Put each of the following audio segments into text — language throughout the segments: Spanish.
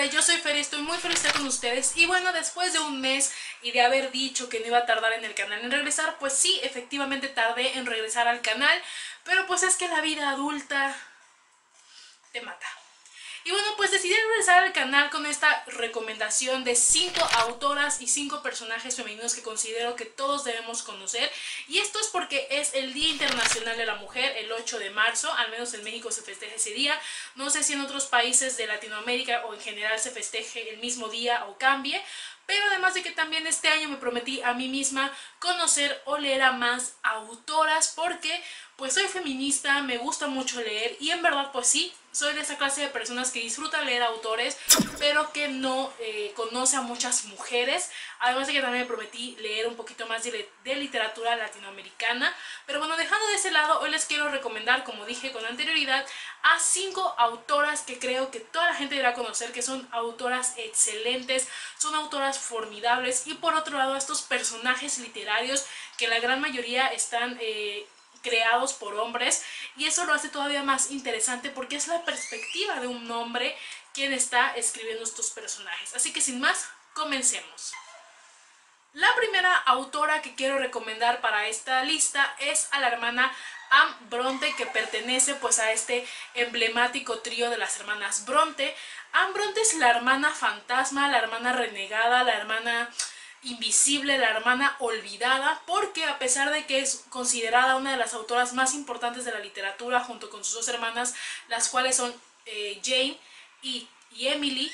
Hola, yo soy Fer y estoy muy feliz de estar con ustedes. Y bueno, después de un mes y de haber dicho que no iba a tardar en el canal en regresar, pues sí, efectivamente tardé en regresar al canal, pero pues es que la vida adulta te mata. Y bueno, pues decidí regresar al canal con esta recomendación de 5 autoras y 5 personajes femeninos que considero que todos debemos conocer. Y esto es porque es el Día Internacional de la Mujer, el 8 de marzo, al menos en México se festeja ese día. No sé si en otros países de Latinoamérica o en general se festeje el mismo día o cambie. Pero además de que también este año me prometí a mí misma conocer o leer a más autoras porque pues soy feminista, me gusta mucho leer y en verdad pues sí, soy de esa clase de personas que disfruta leer autores pero que no conoce a muchas mujeres. Además de que también me prometí leer un poquito más de literatura latinoamericana. Pero bueno, dejando de ese lado, hoy les quiero recomendar, como dije con anterioridad, a 5 autoras que creo que toda la gente deberá conocer, que son autoras excelentes, son autoras formidables. Y por otro lado, estos personajes literarios que la gran mayoría están creados por hombres, y eso lo hace todavía más interesante porque es la perspectiva de un hombre quien está escribiendo estos personajes. Así que sin más, comencemos. La primera autora que quiero recomendar para esta lista es a la hermana Anne Bronte, que pertenece pues a este emblemático trío de las hermanas Bronte. Anne Bronte es la hermana fantasma, la hermana renegada, la hermana invisible, la hermana olvidada, porque a pesar de que es considerada una de las autoras más importantes de la literatura junto con sus dos hermanas, las cuales son Jane y Emily,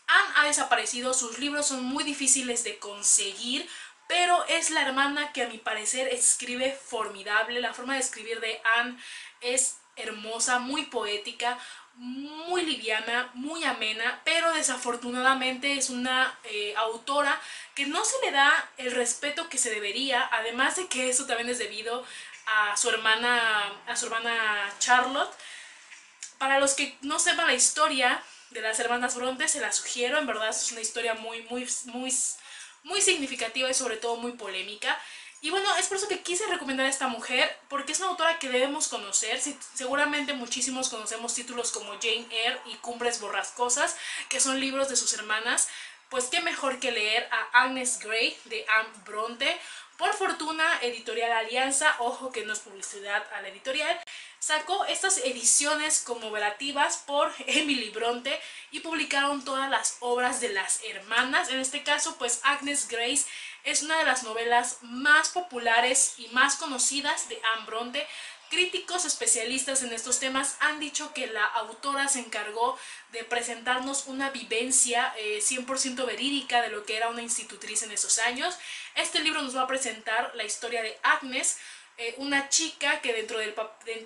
Anne ha desaparecido. Sus libros son muy difíciles de conseguir, pero es la hermana que a mi parecer escribe formidable. La forma de escribir de Anne es hermosa, muy poética, muy liviana, muy amena, pero desafortunadamente es una autora que no se le da el respeto que se debería, además de que eso también es debido a su hermana Charlotte. Para los que no sepan la historia de las hermanas Bronte, se la sugiero. En verdad es una historia muy significativa y sobre todo muy polémica. Y bueno, es por eso que quise recomendar a esta mujer, porque es una autora que debemos conocer. Seguramente muchísimos conocemos títulos como Jane Eyre y Cumbres Borrascosas, que son libros de sus hermanas. Pues qué mejor que leer a Agnes Grey de Anne Bronte. Por fortuna, Editorial Alianza, ojo que no es publicidad a la editorial, sacó estas ediciones conmemorativas por Emily Bronte y publicaron todas las obras de las hermanas. En este caso, pues Agnes Grey es una de las novelas más populares y más conocidas de Anne Bronte. Críticos especialistas en estos temas han dicho que la autora se encargó de presentarnos una vivencia 100% verídica de lo que era una institutriz en esos años. Este libro nos va a presentar la historia de Agnes, una chica que dentro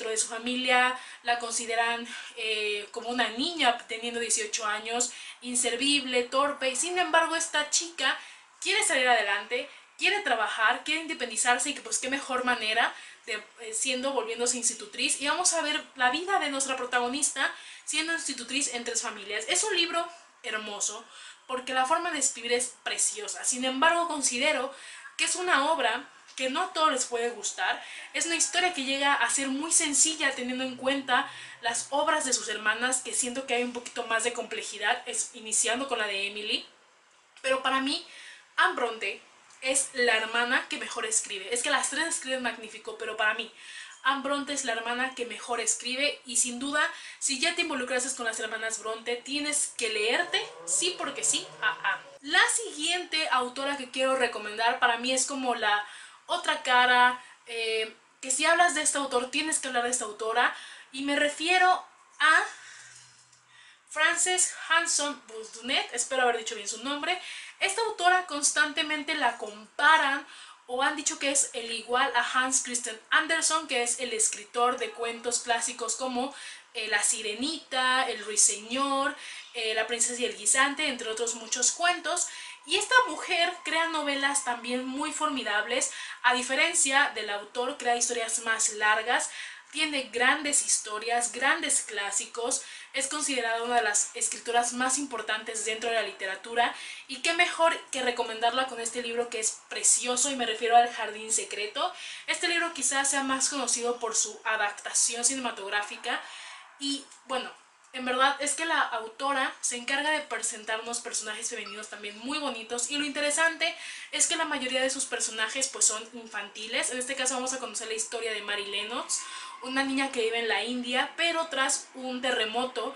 de su familia la consideran como una niña teniendo 18 años, inservible, torpe, y sin embargo esta chica quiere salir adelante, quiere trabajar, quiere independizarse, y que pues qué mejor manera de volviéndose institutriz. Y vamos a ver la vida de nuestra protagonista siendo institutriz en 3 familias. Es un libro hermoso porque la forma de escribir es preciosa. Sin embargo, considero que es una obra que no a todos les puede gustar. Es una historia que llega a ser muy sencilla teniendo en cuenta las obras de sus hermanas, que siento que hay un poquito más de complejidad, iniciando con la de Emily. Pero para mí, Anne Bronte es la hermana que mejor escribe. Es que las 3 escriben magnífico, pero para mí Anne Bronte es la hermana que mejor escribe. Y sin duda, si ya te involucraste con las hermanas Bronte, tienes que leerte, sí porque sí, a Anne. La siguiente autora que quiero recomendar para mí es como la otra cara, que si hablas de este autor, tienes que hablar de esta autora. Y me refiero a Frances Hanson Boudinet, espero haber dicho bien su nombre. Esta autora constantemente la comparan o han dicho que es el igual a Hans Christian Andersen, que es el escritor de cuentos clásicos como La Sirenita, El Ruiseñor, La Princesa y el Guisante, entre otros muchos cuentos. Y esta mujer crea novelas también muy formidables. A diferencia del autor, crea historias más largas, tiene grandes historias, grandes clásicos. Es considerada una de las escritoras más importantes dentro de la literatura, y qué mejor que recomendarla con este libro que es precioso, y me refiero al Jardín Secreto. Este libro quizás sea más conocido por su adaptación cinematográfica, y bueno, En verdad es que la autora se encarga de presentarnos personajes femeninos también muy bonitos, y lo interesante es que la mayoría de sus personajes pues son infantiles. En este caso vamos a conocer la historia de Mary Lennox, una niña que vive en la India, pero tras un terremoto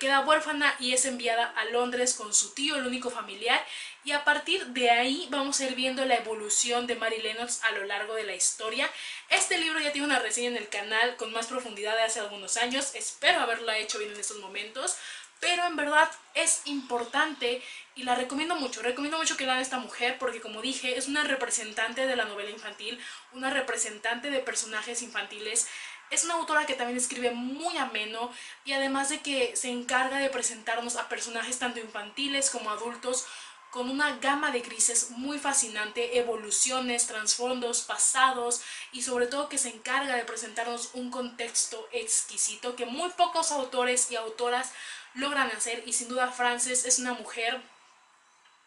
queda huérfana y es enviada a Londres con su tío, el único familiar, y a partir de ahí vamos a ir viendo la evolución de Mary Lennox a lo largo de la historia. Este libro ya tiene una reseña en el canal con más profundidad de hace algunos años, espero haberla hecho bien en estos momentos, pero en verdad es importante y la recomiendo mucho que lean a esta mujer, porque como dije, es una representante de la novela infantil, una representante de personajes infantiles. Es una autora que también escribe muy ameno, y además de que se encarga de presentarnos a personajes tanto infantiles como adultos con una gama de grises muy fascinante, evoluciones, trasfondos, pasados, y sobre todo que se encarga de presentarnos un contexto exquisito que muy pocos autores y autoras logran hacer, y sin duda Frances es una mujer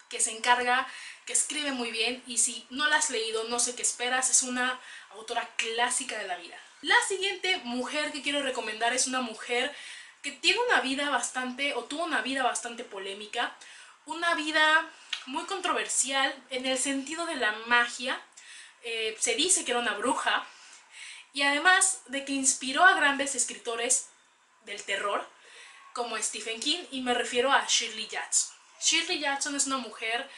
que se encarga, que escribe muy bien, y si no la has leído no sé qué esperas, es una autora clásica de la vida. La siguiente mujer que quiero recomendar es una mujer que tiene una vida bastante, o tuvo una vida bastante polémica, una vida muy controversial en el sentido de la magia. Se dice que era una bruja, y además de que inspiró a grandes escritores del terror como Stephen King, y me refiero a Shirley Jackson. Shirley Jackson es una mujer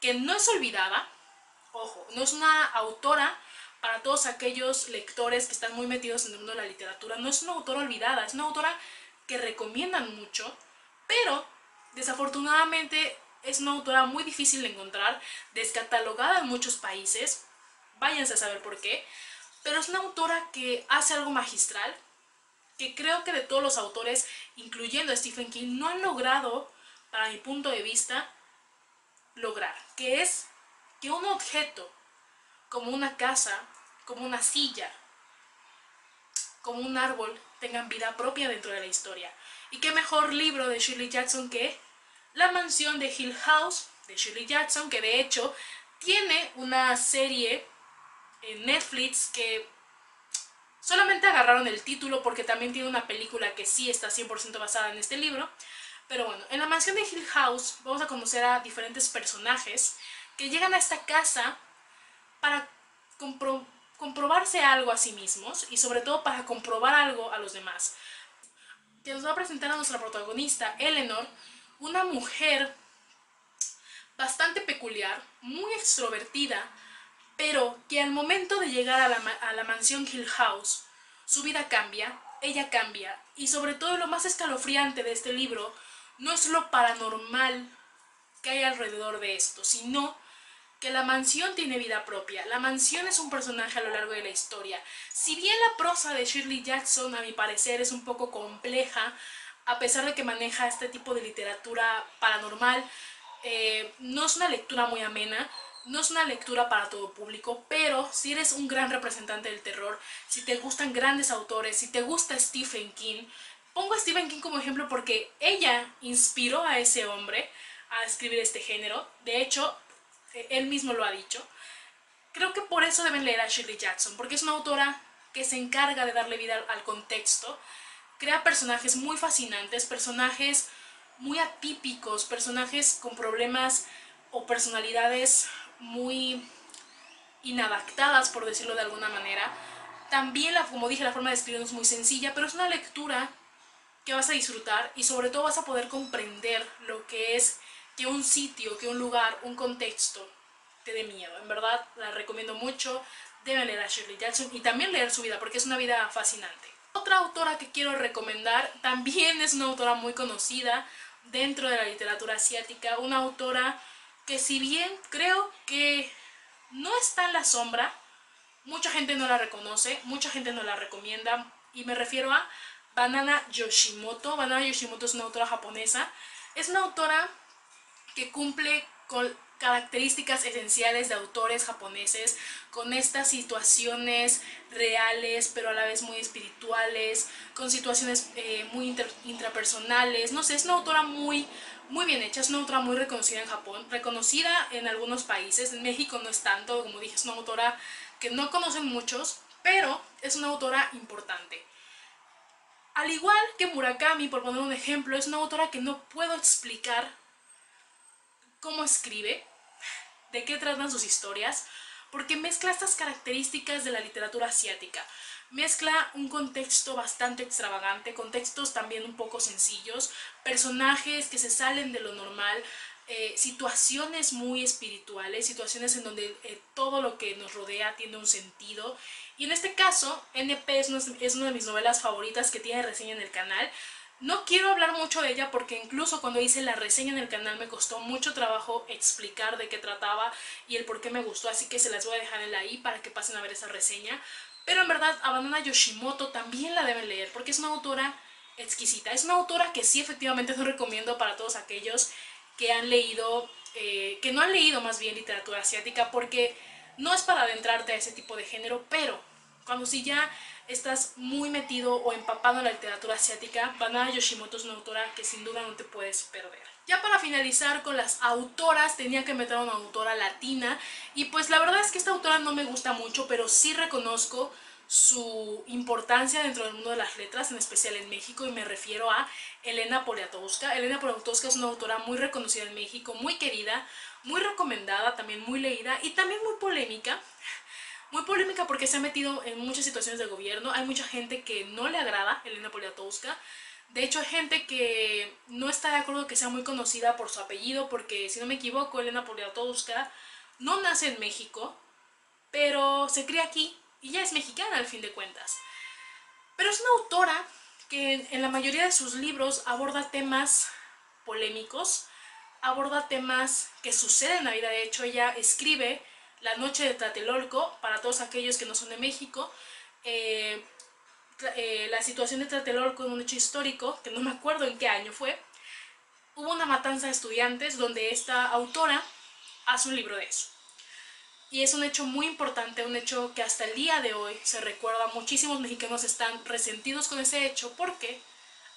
que no es olvidada, ojo, no es una autora para todos aquellos lectores que están muy metidos en el mundo de la literatura, no es una autora olvidada, es una autora que recomiendan mucho, pero desafortunadamente es una autora muy difícil de encontrar, descatalogada en muchos países, váyanse a saber por qué, pero es una autora que hace algo magistral, que creo que de todos los autores, incluyendo a Stephen King, no han logrado, para mi punto de vista, lograr, que es que un objeto, como una casa, como una silla, como un árbol, tengan vida propia dentro de la historia. Y qué mejor libro de Shirley Jackson que La mansión de Hill House, de Shirley Jackson, que de hecho tiene una serie en Netflix que solamente agarraron el título, porque también tiene una película que sí está 100% basada en este libro. Pero bueno, en La mansión de Hill House vamos a conocer a diferentes personajes que llegan a esta casa para comprobarse algo a sí mismos, y sobre todo para comprobar algo a los demás. Que nos va a presentar a nuestra protagonista, Eleanor, una mujer bastante peculiar, muy extrovertida, pero que al momento de llegar a la mansión Hill House, su vida cambia, ella cambia, y sobre todo lo más escalofriante de este libro no es lo paranormal que hay alrededor de esto, sino que la mansión tiene vida propia. La mansión es un personaje a lo largo de la historia. Si bien la prosa de Shirley Jackson, a mi parecer, es un poco compleja, a pesar de que maneja este tipo de literatura paranormal, no es una lectura muy amena, no es una lectura para todo público, pero si eres un gran representante del terror, si te gustan grandes autores, si te gusta Stephen King, pongo a Stephen King como ejemplo porque ella inspiró a ese hombre a escribir este género. De hecho, él mismo lo ha dicho. Creo que por eso deben leer a Shirley Jackson, porque es una autora que se encarga de darle vida al contexto, crea personajes muy fascinantes, personajes muy atípicos, personajes con problemas o personalidades muy inadaptadas, por decirlo de alguna manera. También, como dije, la forma de escribir es muy sencilla, pero es una lectura que vas a disfrutar, y sobre todo vas a poder comprender lo que es que un sitio, que un lugar, un contexto te dé miedo. En verdad la recomiendo mucho, deben leer a Shirley Jackson y también leer su vida, porque es una vida fascinante. Otra autora que quiero recomendar también es una autora muy conocida dentro de la literatura asiática, una autora que, si bien creo que no está en la sombra, mucha gente no la reconoce, mucha gente no la recomienda, y me refiero a Banana Yoshimoto. Banana Yoshimoto es una autora japonesa, es una autora que cumple con características esenciales de autores japoneses, con estas situaciones reales pero a la vez muy espirituales, con situaciones muy intrapersonales. No sé, es una autora muy bien hecha, es una autora muy reconocida en Japón, reconocida en algunos países. En México no es tanto, como dije, es una autora que no conocen muchos, pero es una autora importante. Al igual que Murakami, por poner un ejemplo, es una autora que no puedo explicar cómo escribe, de qué tratan sus historias, porque mezcla estas características de la literatura asiática. Mezcla un contexto bastante extravagante, contextos también un poco sencillos, personajes que se salen de lo normal, situaciones muy espirituales, situaciones en donde todo lo que nos rodea tiene un sentido. Y en este caso, NP es una de mis novelas favoritas que tiene reseña en el canal. No quiero hablar mucho de ella porque incluso cuando hice la reseña en el canal me costó mucho trabajo explicar de qué trataba y el por qué me gustó, así que se las voy a dejar en la i para que pasen a ver esa reseña. Pero en verdad, a Banana Yoshimoto también la deben leer porque es una autora exquisita. Es una autora que sí efectivamente no recomiendo para todos aquellos que han leído, que no han leído más bien literatura asiática, porque no es para adentrarte a ese tipo de género, pero cuando sí ya estás muy metido o empapado en la literatura asiática, Banana Yoshimoto es una autora que sin duda no te puedes perder. Ya para finalizar con las autoras, tenía que meter a una autora latina, y pues la verdad es que esta autora no me gusta mucho, pero sí reconozco su importancia dentro del mundo de las letras, en especial en México, y me refiero a Elena Poniatowska. Elena Poniatowska es una autora muy reconocida en México, muy querida, muy recomendada, también muy leída y también muy polémica. Muy polémica porque se ha metido en muchas situaciones de gobierno. Hay mucha gente que no le agrada Elena Poniatowska. De hecho, hay gente que no está de acuerdo que sea muy conocida por su apellido, porque si no me equivoco, Elena Poniatowska no nace en México, pero se cría aquí y ya es mexicana al fin de cuentas. Pero es una autora que en la mayoría de sus libros aborda temas polémicos, aborda temas que suceden en la vida. De hecho, ella escribe La noche de Tlatelolco, para todos aquellos que no son de México. La situación de Tlatelolco es un hecho histórico, que no me acuerdo en qué año fue. Hubo una matanza de estudiantes donde esta autora hace un libro de eso. Y es un hecho muy importante, un hecho que hasta el día de hoy se recuerda. Muchísimos mexicanos están resentidos con ese hecho porque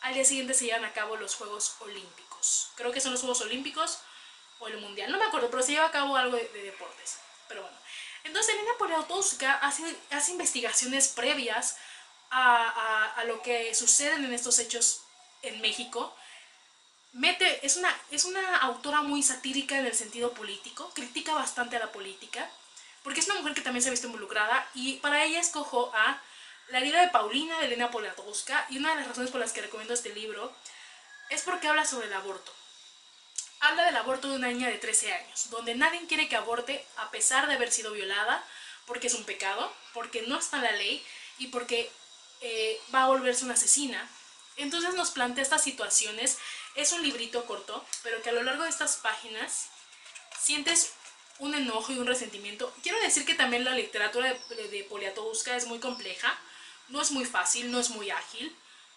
al día siguiente se llevan a cabo los Juegos Olímpicos. Creo que son los Juegos Olímpicos o el Mundial, no me acuerdo, pero se lleva a cabo algo de deportes. Pero bueno, entonces Elena Poniatowska hace investigaciones previas a lo que suceden en estos hechos en México. Es una autora muy satírica en el sentido político, critica bastante a la política, porque es una mujer que también se ha visto involucrada, y para ella escojo a La herida de Paulina de Elena Poniatowska, y una de las razones por las que recomiendo este libro es porque habla sobre el aborto. Habla del aborto de una niña de 13 años, donde nadie quiere que aborte a pesar de haber sido violada, porque es un pecado, porque no está en la ley y porque va a volverse una asesina. Entonces nos plantea estas situaciones. Es un librito corto, pero que a lo largo de estas páginas sientes un enojo y un resentimiento. Quiero decir que también la literatura de Poniatowska es muy compleja, no es muy fácil, no es muy ágil.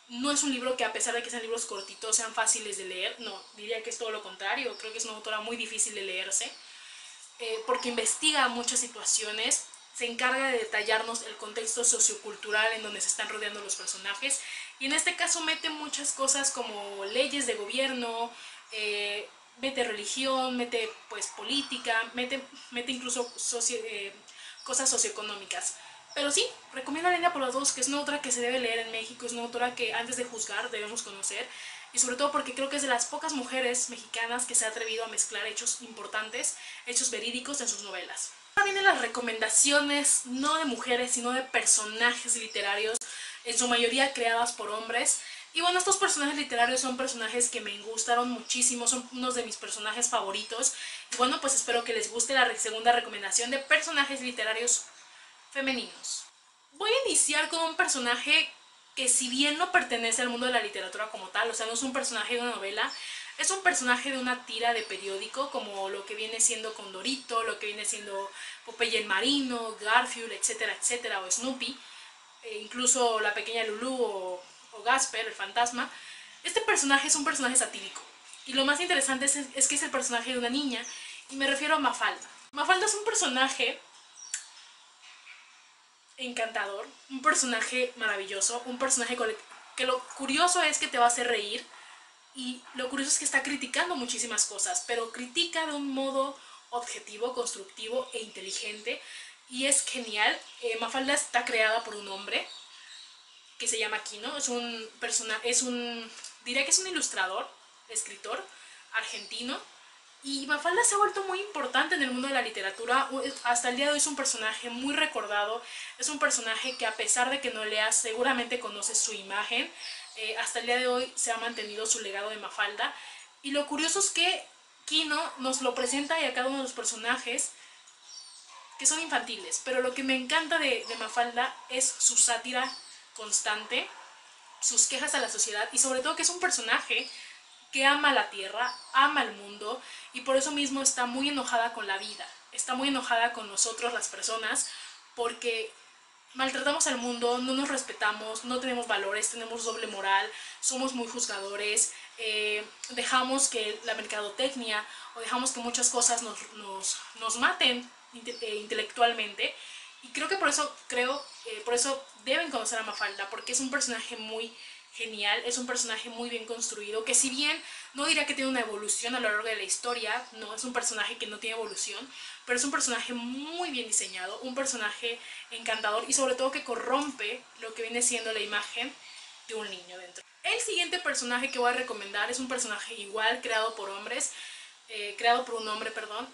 No es un libro que, a pesar de que sean libros cortitos, sean fáciles de leer. No, diría que es todo lo contrario. Creo que es una autora muy difícil de leerse, porque investiga muchas situaciones, se encarga de detallarnos el contexto sociocultural en donde se están rodeando los personajes, y en este caso mete muchas cosas como leyes de gobierno, mete religión, mete pues política, mete incluso cosas socioeconómicas. Pero sí, recomiendo a Elena Poniatowska, que es una autora que se debe leer en México, es una autora que antes de juzgar debemos conocer, y sobre todo porque creo que es de las pocas mujeres mexicanas que se ha atrevido a mezclar hechos importantes, hechos verídicos en sus novelas. Ahora vienen las recomendaciones, no de mujeres, sino de personajes literarios, en su mayoría creadas por hombres. Y bueno, estos personajes literarios son personajes que me gustaron muchísimo, son unos de mis personajes favoritos. Y bueno, pues espero que les guste la segunda recomendación de personajes literarios femeninos. Voy a iniciar con un personaje que, si bien no pertenece al mundo de la literatura como tal, o sea, no es un personaje de una novela, es un personaje de una tira de periódico, como lo que viene siendo Condorito, lo que viene siendo Popeye el Marino, Garfield, etcétera, etcétera, o Snoopy, incluso la pequeña Lulú o Gasper, el fantasma. Este personaje es un personaje satírico, y lo más interesante es que es el personaje de una niña, y me refiero a Mafalda. Mafalda es un personaje encantador, un personaje maravilloso, un personaje que lo curioso es que te va a hacer reír, y lo curioso es que está criticando muchísimas cosas, pero critica de un modo objetivo, constructivo e inteligente, y es genial. Mafalda está creada por un hombre que se llama Kino. Diría que es un ilustrador, escritor argentino. Y Mafalda se ha vuelto muy importante en el mundo de la literatura. Hasta el día de hoy es un personaje muy recordado. Es un personaje que, a pesar de que no leas, seguramente conoces su imagen. Hasta el día de hoy se ha mantenido su legado de Mafalda. Y lo curioso es que Kino nos lo presenta y a cada uno de los personajes que son infantiles. Pero lo que me encanta de Mafalda es su sátira constante, sus quejas a la sociedad y sobre todo que es un personaje que ama la tierra, ama el mundo y por eso mismo está muy enojada con la vida, está muy enojada con nosotros las personas porque maltratamos al mundo, no nos respetamos, no tenemos valores, tenemos doble moral, somos muy juzgadores, dejamos que la mercadotecnia o dejamos que muchas cosas nos maten intelectualmente. Y creo que por eso deben conocer a Mafalda, porque es un personaje muy genial, es un personaje muy bien construido, que si bien no diría que tiene una evolución a lo largo de la historia, no, es un personaje que no tiene evolución, pero es un personaje muy bien diseñado, un personaje encantador y sobre todo que corrompe lo que viene siendo la imagen de un niño dentro. El siguiente personaje que voy a recomendar es un personaje igual creado por un hombre,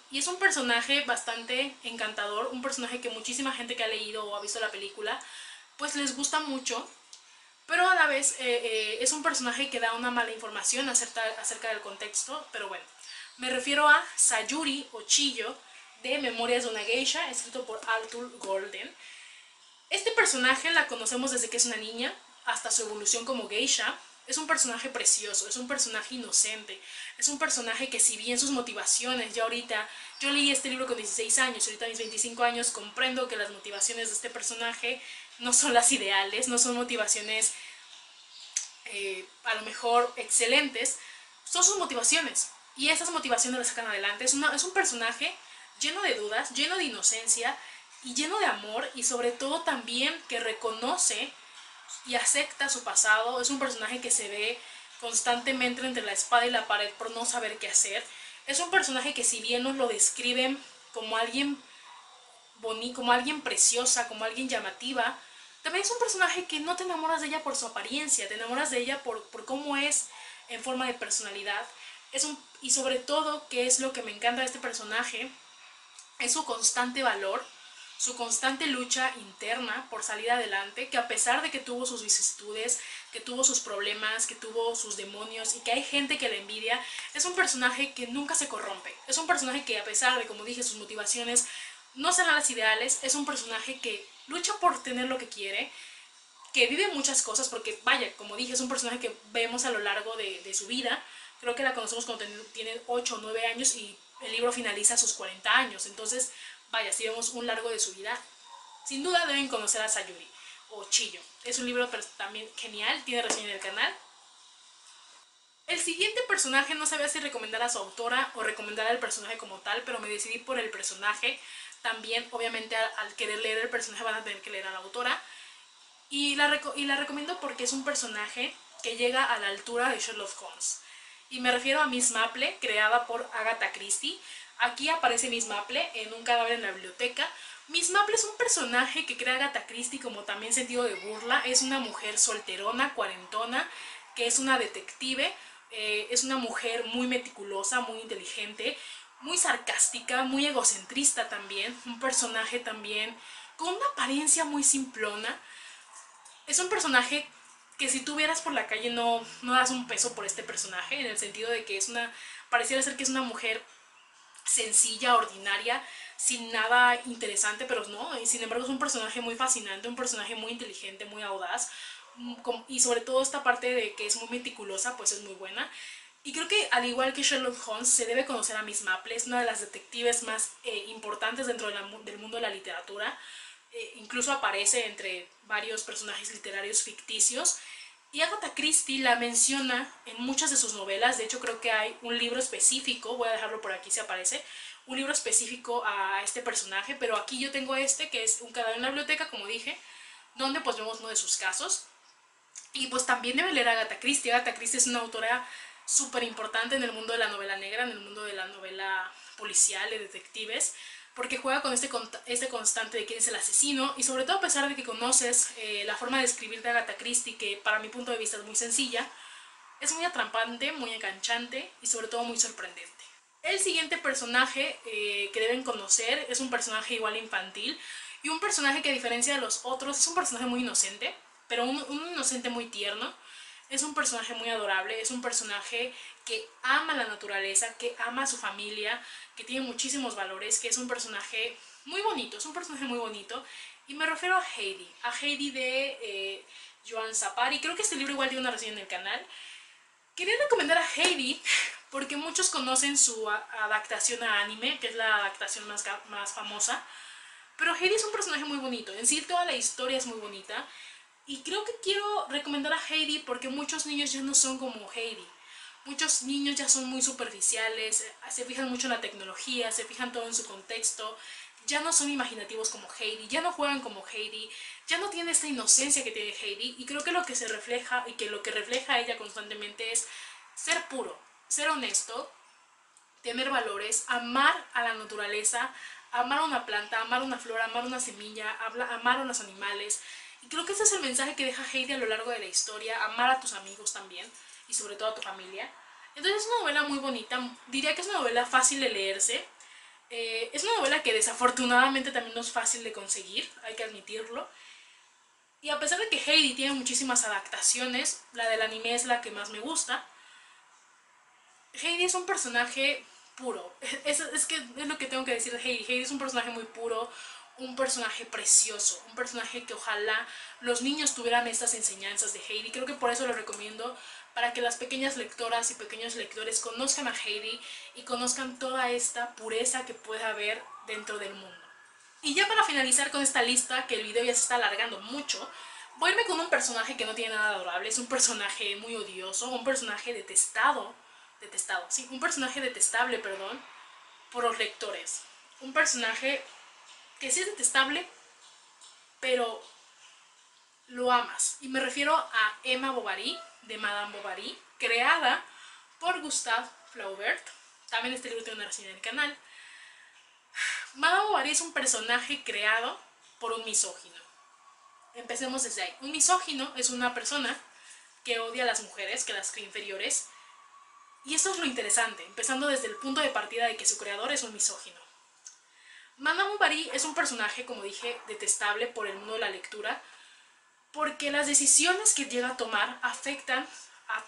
y es un personaje bastante encantador, un personaje que muchísima gente que ha leído o ha visto la película pues les gusta mucho, pero a la vez es un personaje que da una mala información acerca del contexto, pero bueno, me refiero a Sayuri o Chiyo de Memorias de una Geisha, escrito por Arthur Golden. Este personaje la conocemos desde que es una niña hasta su evolución como geisha. Es un personaje precioso, es un personaje inocente, es un personaje que si bien sus motivaciones, ya ahorita, yo leí este libro con 16 años, ahorita a mis 25 años comprendo que las motivaciones de este personaje no son las ideales, no son motivaciones a lo mejor excelentes, son sus motivaciones y esas motivaciones las sacan adelante. Es un personaje lleno de dudas, lleno de inocencia y lleno de amor y sobre todo también que reconoce y acepta su pasado. Es un personaje que se ve constantemente entre la espada y la pared por no saber qué hacer. Es un personaje que si bien nos lo describen como alguien bonito, como alguien preciosa, como alguien llamativa, también es un personaje que no te enamoras de ella por su apariencia, te enamoras de ella por cómo es en forma de personalidad. Y sobre todo, que es lo que me encanta de este personaje, es su constante valor, su constante lucha interna por salir adelante, que a pesar de que tuvo sus vicisitudes, que tuvo sus problemas, que tuvo sus demonios y que hay gente que la envidia, es un personaje que nunca se corrompe. Es un personaje que, a pesar de, como dije, sus motivaciones no serán las ideales, es un personaje que lucha por tener lo que quiere, que vive muchas cosas, porque vaya, como dije, es un personaje que vemos a lo largo de su vida. Creo que la conocemos cuando tiene 8 o 9 años y el libro finaliza a sus 40 años, entonces vaya, si vemos un largo de su vida, sin duda deben conocer a Sayuri o Chiyo. Es un libro también genial, tiene reseña en el canal. El siguiente personaje no sabía si recomendar a su autora o recomendar al personaje como tal, pero me decidí por el personaje. También, obviamente, al querer leer el personaje van a tener que leer a la autora. Y la recomiendo porque es un personaje que llega a la altura de Sherlock Holmes. Y me refiero a Miss Maple, creada por Agatha Christie. Aquí aparece Miss Maple en un cadáver en la biblioteca. Miss Maple es un personaje que crea Agatha Christie como también sentido de burla. Es una mujer solterona, cuarentona, que es una detective. Es una mujer muy meticulosa, muy inteligente, muy sarcástica, muy egocentrista también. Un personaje también con una apariencia muy simplona. Es un personaje que si tú vieras por la calle no das un peso por este personaje, en el sentido de que pareciera ser que es una mujer sencilla, ordinaria, sin nada interesante, pero no, y sin embargo es un personaje muy fascinante, un personaje muy inteligente, muy audaz, y sobre todo esta parte de que es muy meticulosa, pues es muy buena. Y creo que al igual que Sherlock Holmes, se debe conocer a Miss Maple, es una de las detectives más importantes dentro del mundo de la literatura. Incluso aparece entre varios personajes literarios ficticios. Y Agatha Christie la menciona en muchas de sus novelas. De hecho, creo que hay un libro específico, voy a dejarlo por aquí si aparece, un libro específico a este personaje, pero aquí yo tengo este, que es un cadáver en la biblioteca, como dije, donde pues vemos uno de sus casos. Y pues también debe leer a Agatha Christie. Agatha Christie es una autora súper importante en el mundo de la novela negra, en el mundo de la novela policial, de detectives, porque juega con este constante de quién es el asesino, y sobre todo a pesar de que conoces la forma de escribir de Agatha Christie, que para mi punto de vista es muy sencilla, es muy atrapante, muy enganchante y sobre todo muy sorprendente. El siguiente personaje que deben conocer es un personaje igual infantil, y un personaje que a diferencia de los otros es un personaje muy inocente, pero un inocente muy tierno. Es un personaje muy adorable, es un personaje que ama la naturaleza, que ama a su familia, que tiene muchísimos valores, que es un personaje muy bonito, es un personaje muy bonito. Y me refiero a Heidi de Joan Sapari. Creo que este libro igual tiene una reseña en el canal. Quería recomendar a Heidi porque muchos conocen su adaptación a anime, que es la adaptación más famosa. Pero Heidi es un personaje muy bonito, en sí toda la historia es muy bonita. Y creo que quiero recomendar a Heidi porque muchos niños ya no son como Heidi. Muchos niños ya son muy superficiales, se fijan mucho en la tecnología, se fijan todo en su contexto. Ya no son imaginativos como Heidi, ya no juegan como Heidi, ya no tiene esta inocencia que tiene Heidi. Y creo que lo que se refleja y que lo que refleja ella constantemente es ser puro, ser honesto, tener valores, amar a la naturaleza, amar a una planta, amar una flor, amar una semilla, amar a los animales. Y creo que ese es el mensaje que deja Heidi a lo largo de la historia, amar a tus amigos también, y sobre todo a tu familia. Entonces es una novela muy bonita, diría que es una novela fácil de leerse. Es una novela que desafortunadamente también no es fácil de conseguir, hay que admitirlo. Y a pesar de que Heidi tiene muchísimas adaptaciones, la del anime es la que más me gusta. Heidi es un personaje puro. Es que es lo que tengo que decir de Heidi. Heidi es un personaje muy puro, un personaje precioso, un personaje que ojalá los niños tuvieran estas enseñanzas de Heidi. Creo que por eso lo recomiendo, para que las pequeñas lectoras y pequeños lectores conozcan a Heidi y conozcan toda esta pureza que puede haber dentro del mundo. Y ya para finalizar con esta lista, que el video ya se está alargando mucho, voy a irme con un personaje que no tiene nada adorable. Es un personaje muy odioso, un personaje un personaje detestable, perdón, por los lectores. Un personaje que sí es detestable, pero lo amas. Y me refiero a Emma Bovary, de Madame Bovary, creada por Gustave Flaubert. También este libro tiene una reseña en el canal. Madame Bovary es un personaje creado por un misógino. Empecemos desde ahí. Un misógino es una persona que odia a las mujeres, que las cree inferiores. Y eso es lo interesante, empezando desde el punto de partida de que su creador es un misógino. Madame Bovary es un personaje, como dije, detestable por el mundo de la lectura, porque las decisiones que llega a tomar afectan a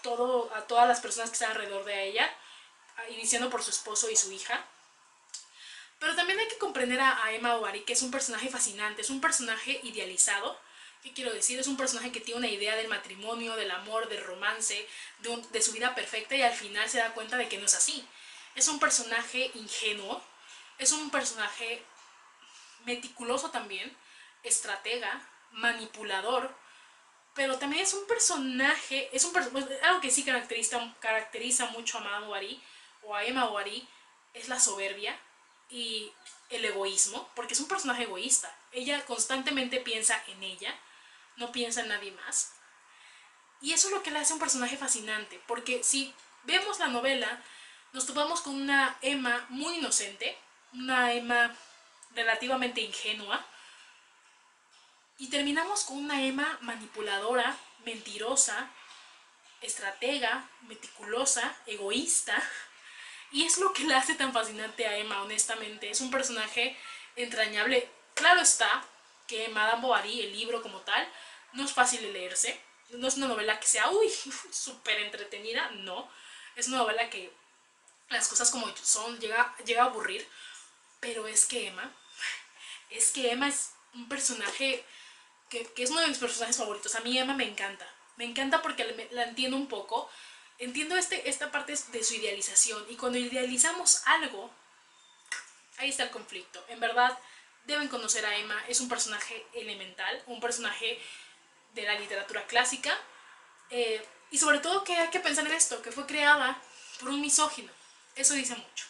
todas las personas que están alrededor de ella, iniciando por su esposo y su hija. Pero también hay que comprender a Emma Bovary, que es un personaje fascinante, es un personaje idealizado. ¿Qué quiero decir? Es un personaje que tiene una idea del matrimonio, del amor, del romance, de su vida perfecta, y al final se da cuenta de que no es así. Es un personaje ingenuo, es un personaje meticuloso también, estratega, manipulador, pero también es un personaje, algo que sí caracteriza mucho a Madame Bovary o a Emma Bovary, es la soberbia y el egoísmo, porque es un personaje egoísta. Ella constantemente piensa en ella, no piensa en nadie más. Y eso es lo que le hace un personaje fascinante, porque si vemos la novela, nos topamos con una Emma muy inocente, una Emma relativamente ingenua, y terminamos con una Emma manipuladora, mentirosa, estratega, meticulosa, egoísta. Y es lo que le hace tan fascinante a Emma, honestamente. Es un personaje entrañable. Claro está que Madame Bovary, el libro como tal, no es fácil de leerse. No es una novela que sea, uy, súper entretenida, no. Es una novela que las cosas como son, llega a aburrir. Pero es que Emma es un personaje que es uno de mis personajes favoritos. A mí Emma me encanta. Me encanta porque la entiendo un poco. Entiendo esta parte de su idealización. Y cuando idealizamos algo, ahí está el conflicto. En verdad, deben conocer a Emma. Es un personaje elemental, un personaje de la literatura clásica. Y sobre todo que hay que pensar en esto, que fue creada por un misógino. Eso dice mucho.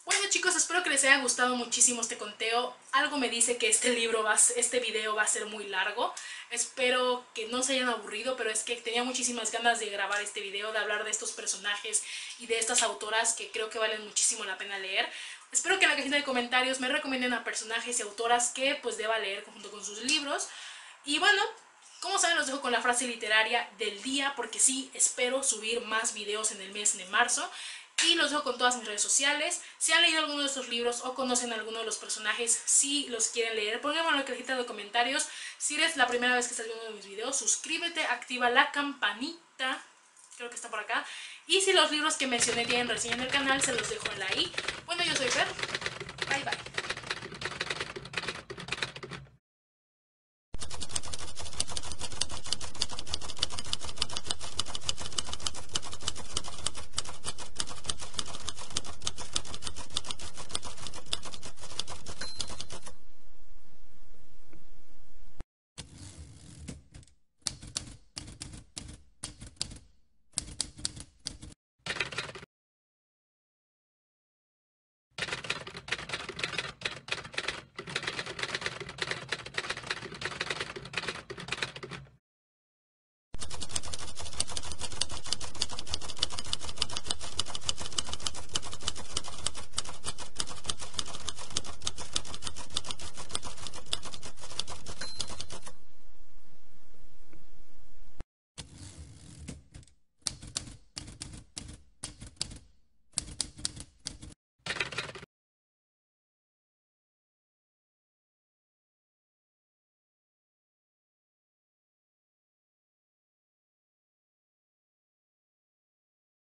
Bueno chicos, espero que les haya gustado muchísimo este conteo. Algo me dice que este video va a ser muy largo. Espero que no se hayan aburrido, pero es que tenía muchísimas ganas de grabar este video, de hablar de estos personajes y de estas autoras que creo que valen muchísimo la pena leer. Espero que en la cajita de comentarios me recomienden a personajes y autoras que pues deba leer junto con sus libros. Y bueno, como saben, los dejo con la frase literaria del día, porque sí, espero subir más videos en el mes de marzo. Y los dejo con todas mis redes sociales. Si han leído alguno de estos libros o conocen alguno de los personajes, si los quieren leer, pónganmelo en la cajita de comentarios. Si eres la primera vez que estás viendo mis videos, suscríbete, activa la campanita, creo que está por acá. Y si los libros que mencioné tienen reseña en el canal, se los dejo en la i. Bueno, yo soy Fer. Bye bye.